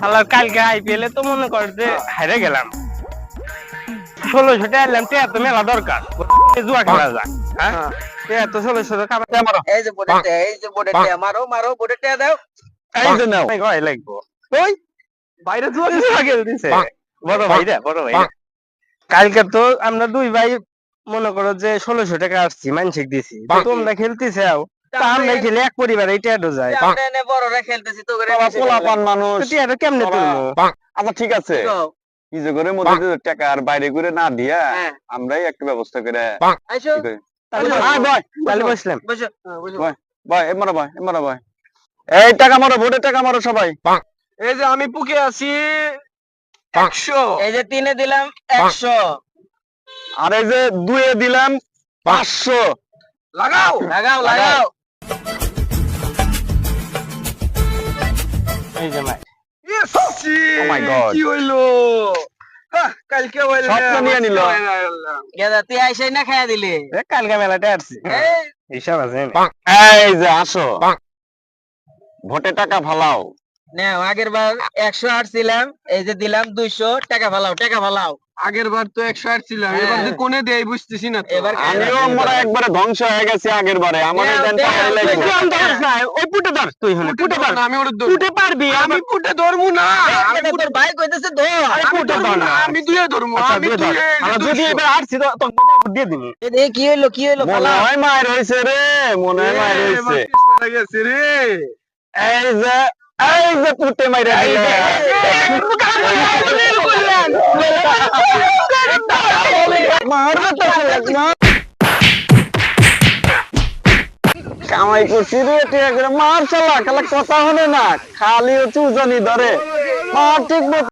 শালার কালকে আইপিএল এ তো মনে কর যে হারে গেলাম 1600 টাকা এলাম তে এত মেলা দরকার জুয়া খেলা যাক হ্যাঁ তে এত 1600 টাকা খাবার মারো এই যে বোর্ডে মারো মারো বোর্ডে দাও। এই যে নাও কই লাগবো ওই বাইরে জুয়া খেলতেছে বড় ভাই কালকে তো আমরা দুই ভাই মনে করো যে 1600 টাকা আসছি মানসিক দিছি তোমরা খেলতেছে তা আমরা খেলে এক পরিবার এইটা এডো যায় আমরা এনে বড়রা খেলতেছি তো করে পোলাপান মানুষ তুই এটা কেমনে তুলবো আচ্ছা ঠিক আছে কি যে করে মধ্যে টাকা আর বাইরে করে না দিয়া আমরাই একটা ব্যবস্থা করে আইসো তাহলে বসলাম ভাই এমারা ভাই এই টাকা মারো ভোটে টাকা মারো সবাই এই যে আমি পুকে আছি 100 এই যে 3 এ দিলাম 100 আর এই যে 2 এ দিলাম 500 লাগাও এই যে মাই ও মাই গড কি হইলো কালকে হইলো স্বপ্ন নিয়ে নিল গেদা তুই আইসাই না খাইয়া দিলি কালকে মেলাটা আসছি এই হিসাব আছে এই যে আসো ভোটে টাকা ফালাও না আগের বার 100 আসছিলাম এই যে দিলাম 200 টাকা ফালাও আগের বার তো 108 ছিল এবার যে কোনে দেই বুঝতেছি না এবার আমিও আমরা একবারে ধ্বংস হয়ে গেছি আগের বারে আমাদের দেন টাকা লাগবে ওই পুটে ধর তুই হনে পুটে ধর আমি ওর পুটে পারবি আমি পুটে ধরমু না তোর ভাই কইতেছে ধর আমি পুটে ধর না আমি দুইয়ে ধরমু আমি দুইয়ে আমরা যদি এবার আসছি তো তোকে দিয়ে দিমু এই কি হইলো মনে হয় মায়ের হইছে রে মনে হয় মায়ের হইছে মারা গেছে রে এই যে পুটে মাইরা দিলে মারবে তো না কামাই করছি রে ঠিক মার চালা খালা কথা হলে না খালি হচ্ছে উজানি ধরে মার ঠিক মতো